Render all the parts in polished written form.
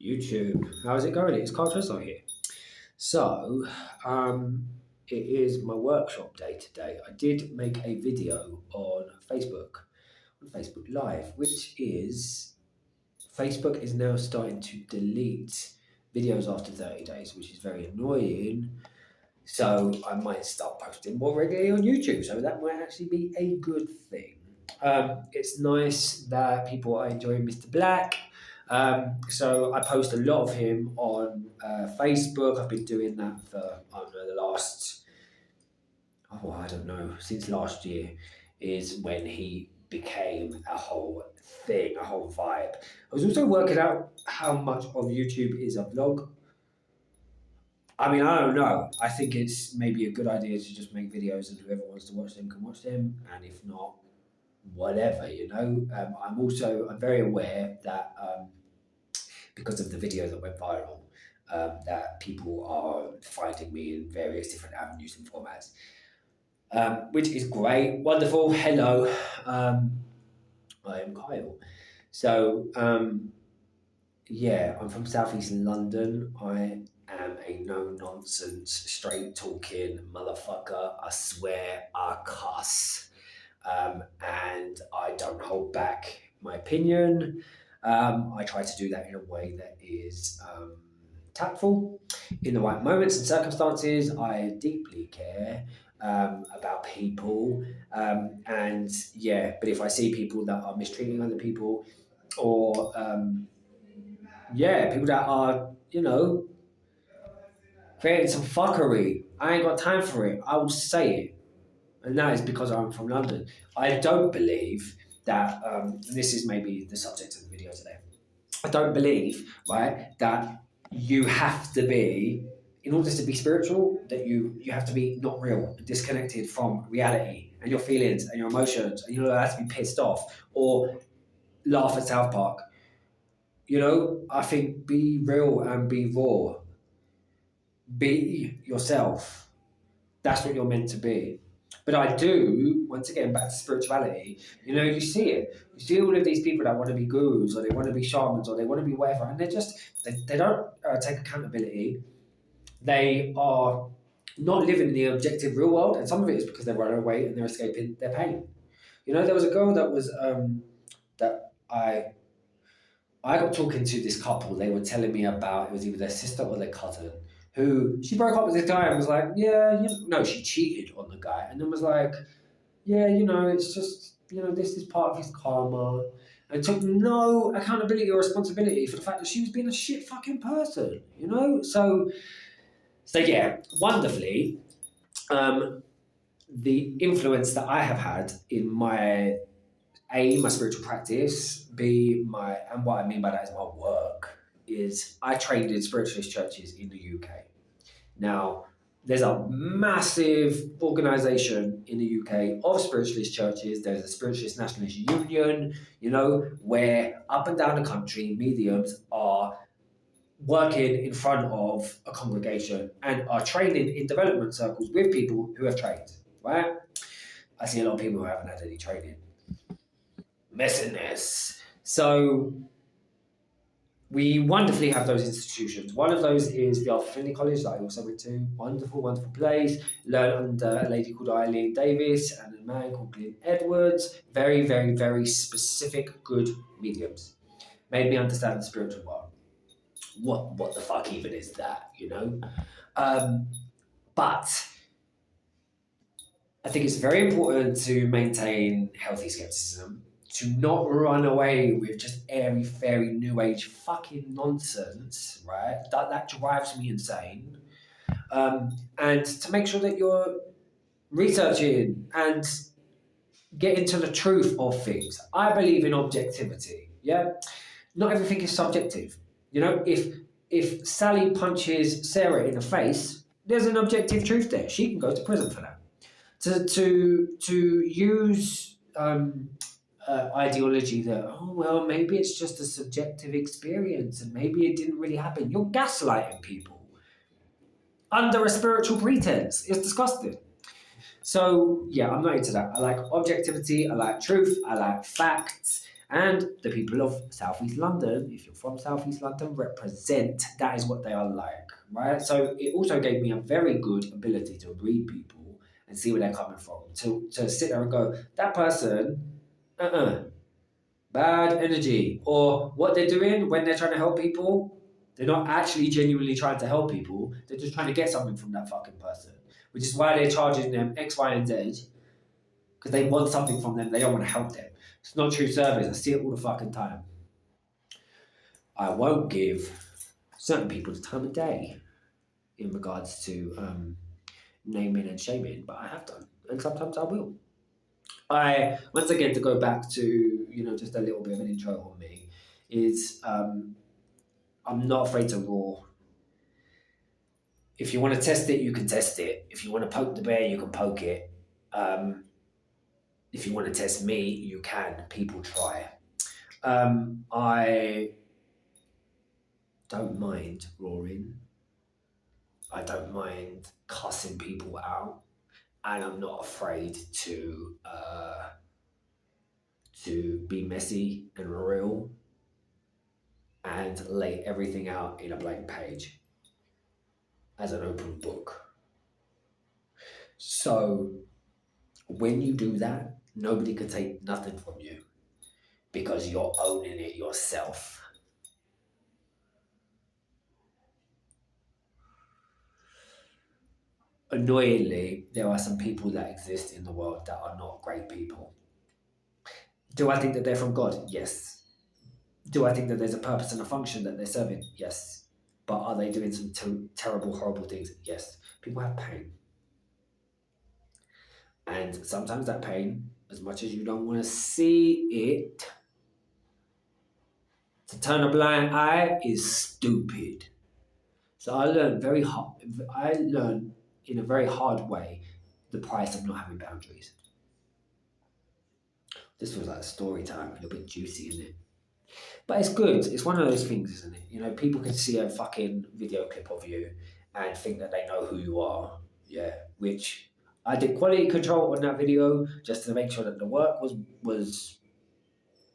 YouTube. How's it going? It's Carl Tresor here. So, it is my workshop day today. I did make a video on Facebook Live, which is Facebook is now starting to delete videos after 30 days, which is very annoying. So I might start posting more regularly on YouTube. So that might actually be a good thing. It's nice that people are enjoying Mr. Black. So I post a lot of him on Facebook. I've been doing that for I don't know the last I don't know since last year is when he became a whole thing, a whole vibe. I was also working out how much of YouTube is a vlog. I mean, I don't know. I think it's maybe a good idea to just make videos and whoever wants to watch them can watch them. And if not, whatever, you know. I'm very aware that because of the video that went viral, that people are finding me in various different avenues and formats, which is great, wonderful. Hello, I am Kyle. So, yeah, I'm from Southeast London. I am a no nonsense, straight talking motherfucker. I swear, I cuss. And I don't hold back my opinion. I try to do that in a way that is tactful. In the right moments and circumstances, I deeply care about people. And yeah, but if I see people that are mistreating other people, or yeah, people that are, creating some fuckery, I ain't got time for it. I will say it. And that is because I'm from London. I don't believe that, and this is maybe the subject of the video today. I don't believe, right, that you have to be, in order to be spiritual, that you have to be not real, disconnected from reality and your feelings and your emotions, and you're allowed to be pissed off or laugh at South Park. I think be real and be raw. Be yourself. That's what you're meant to be. But I do, once again, back to spirituality, you see it. You see all of these people that want to be gurus or they want to be shamans or they want to be whatever, and they don't take accountability. They are not living the objective real world, and some of it is because they're running away and they're escaping their pain. There was a girl that was, that I got talking to this couple. They were telling me about, it was either their sister or their cousin, who she broke up with this guy and was like, yeah, no, she cheated on the guy, and then was like, yeah, it's just, this is part of his karma, and took no accountability or responsibility for the fact that she was being a shit fucking person, So yeah, wonderfully, the influence that I have had in my my spiritual practice, and what I mean by that is my work, is I trained in spiritualist churches in the UK. Now, there's a massive organisation in the UK of spiritualist churches. There's a Spiritualist Nationalist Union, where up and down the country, mediums are working in front of a congregation and are training in development circles with people who have trained, right? I see a lot of people who haven't had any training. Messiness. So we wonderfully have those institutions. One of those is the Arthur Findlay College that I also went to. Wonderful, wonderful place. Learned under a lady called Eileen Davis and a man called Glyn Edwards. Very, very, very specific, good mediums. Made me understand the spiritual world. What the fuck even is that, But I think it's very important to maintain healthy skepticism, to not run away with just airy fairy new age fucking nonsense, right? That drives me insane. And to make sure that you're researching and getting to the truth of things. I believe in objectivity. Yeah, not everything is subjective. If Sally punches Sarah in the face, there's an objective truth there. She can go to prison for that. To use ideology that, maybe it's just a subjective experience and maybe it didn't really happen. You're gaslighting people under a spiritual pretense. It's disgusting. So yeah, I'm not into that. I like objectivity, I like truth, I like facts, And the people of South East London, if you're from South East London, represent that is what they are like, right? So it also gave me a very good ability to read people and see where they're coming from. To sit there and go, that person, bad energy. Or what they're doing when they're trying to help people, they're not actually genuinely trying to help people. They're just trying to get something from that fucking person, which is why they're charging them X, Y, and Z because they want something from them. They don't want to help them. It's not true service. I see it all the fucking time. I won't give certain people the time of day in regards to naming and shaming, but I have done, and sometimes I will. I once again to go back to just a little bit of an intro on me is I'm not afraid to roar. If you want to test it, you can test it. If you want to poke the bear, you can poke it. If you want to test me, you can. People try. I don't mind roaring. I don't mind cussing people out, and I'm not afraid to be messy and real and lay everything out in a blank page as an open book. So when you do that, nobody can take nothing from you because you're owning it yourself. Annoyingly, there are some people that exist in the world that are not great people. Do I think that they're from God? Yes. Do I think that there's a purpose and a function that they're serving? Yes. But are they doing some terrible, horrible things? Yes. People have pain. And sometimes that pain, as much as you don't want to see it, to turn a blind eye is stupid. So I learned in a very hard way the price of not having boundaries. This was like a story time, a little bit juicy, isn't it? But it's good. It's one of those things, isn't it? People can see a fucking video clip of you and think that they know who you are. Yeah, which I did quality control on that video just to make sure that the work was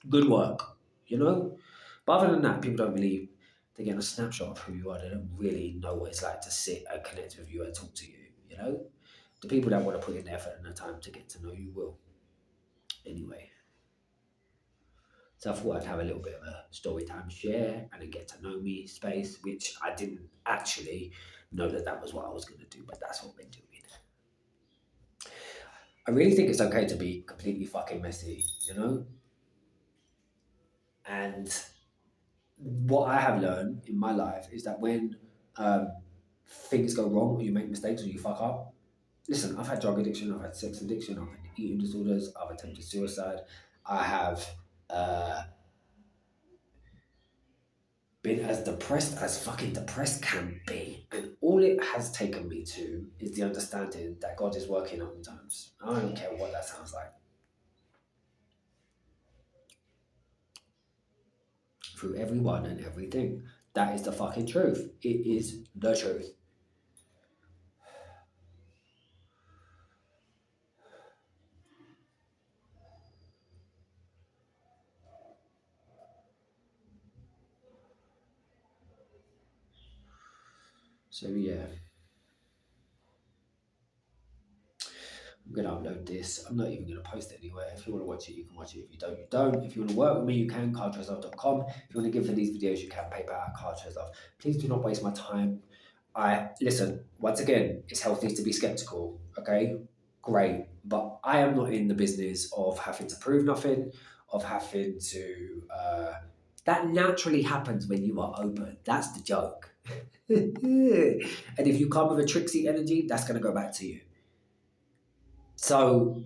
good work, you know? But other than that, people don't really, they're getting a snapshot of who you are. They don't really know what it's like to sit and connect with you and talk to you. The people that want to put in the effort and the time to get to know you will. Anyway. So I thought I'd have a little bit of a story time share and a get to know me space, which I didn't actually know that was what I was going to do, but that's what we're doing. I really think it's okay to be completely fucking messy. And what I have learned in my life is that when things go wrong or you make mistakes or you fuck up, listen, I've had drug addiction, I've had sex addiction, I've had eating disorders, I've attempted suicide, I have been as depressed as fucking depressed can be. And all it has taken me to is the understanding that God is working on times. I don't care what that sounds like. Through everyone and everything. That is the fucking truth. It is the truth. So yeah. I'm going to upload this. I'm not even going to post it anywhere. If you want to watch it, you can watch it. If you don't, you don't. If you want to work with me, you can. CarlTreslove.com. If you want to give for these videos, you can. PayPal at CarlTreslove. Please do not waste my time. Listen, once again, it's healthy to be skeptical, okay? Great. But I am not in the business of having to prove nothing, of having to... that naturally happens when you are open. That's the joke. And if you come with a tricksy energy, that's going to go back to you. So,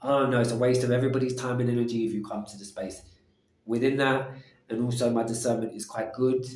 I don't know, it's a waste of everybody's time and energy if you come to the space within that. And also, my discernment is quite good.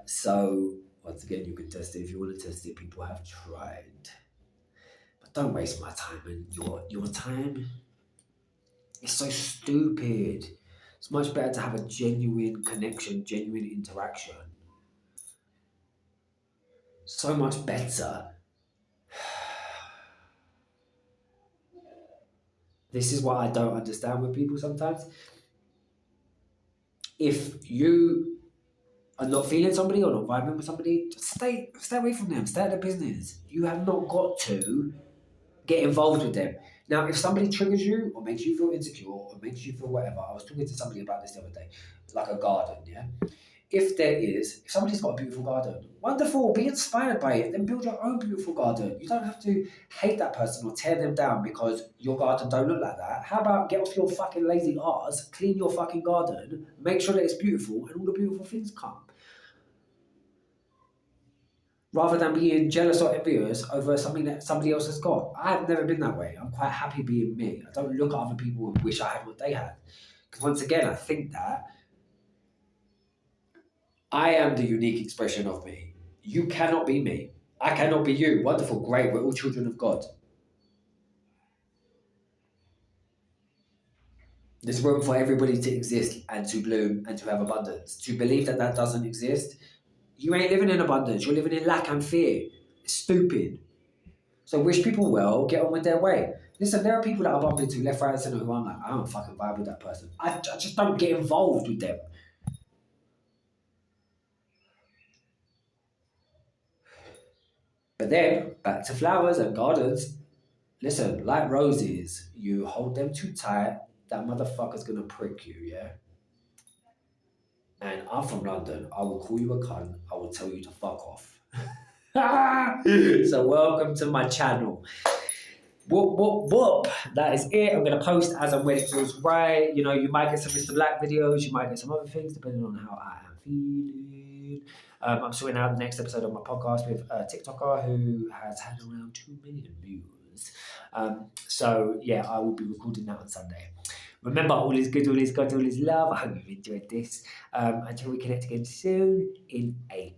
So, once again, you can test it if you want to test it. People have tried. But don't waste my time and your time. It's so stupid. It's much better to have a genuine connection, genuine interaction. So much better. This is what I don't understand with people sometimes. If you are not feeling somebody or not vibing with somebody, just stay away from them. Stay out of their business. You have not got to get involved with them. Now, if somebody triggers you or makes you feel insecure or makes you feel whatever, I was talking to somebody about this the other day, like a garden, yeah? If somebody's got a beautiful garden, wonderful, be inspired by it, then build your own beautiful garden. You don't have to hate that person or tear them down because your garden don't look like that. How about get off your fucking lazy arse, clean your fucking garden, make sure that it's beautiful, and all the beautiful things come. Rather than being jealous or envious over something that somebody else has got. I've never been that way. I'm quite happy being me. I don't look at other people and wish I had what they had. Because once again, I think that I am the unique expression of me. You cannot be me. I cannot be you. Wonderful, great. We're all children of God. There's room for everybody to exist and to bloom and to have abundance. To believe that that doesn't exist, you ain't living in abundance. You're living in lack and fear. It's stupid. So wish people well, get on with their way. Listen, there are people that I bump into left, right, and centre who I'm like, I don't fucking vibe with that person. I just don't get involved with them. But then, back to flowers and gardens. Listen, like roses, you hold them too tight, that motherfucker's gonna prick you, yeah? And I'm from London. I will call you a cunt. I will tell you to fuck off. So welcome to my channel. Whoop, whoop, whoop. That is it. I'm going to post as and when it feels right. You know, you might get some Mr. Black videos. You might get some other things depending on how I am feeling. I'm sorting out the next episode of my podcast with a TikToker who has had around 2 million views. So, yeah, I will be recording that on Sunday. Remember, all is good, all is God, all is love. I hope you've enjoyed this. Until we connect again soon in a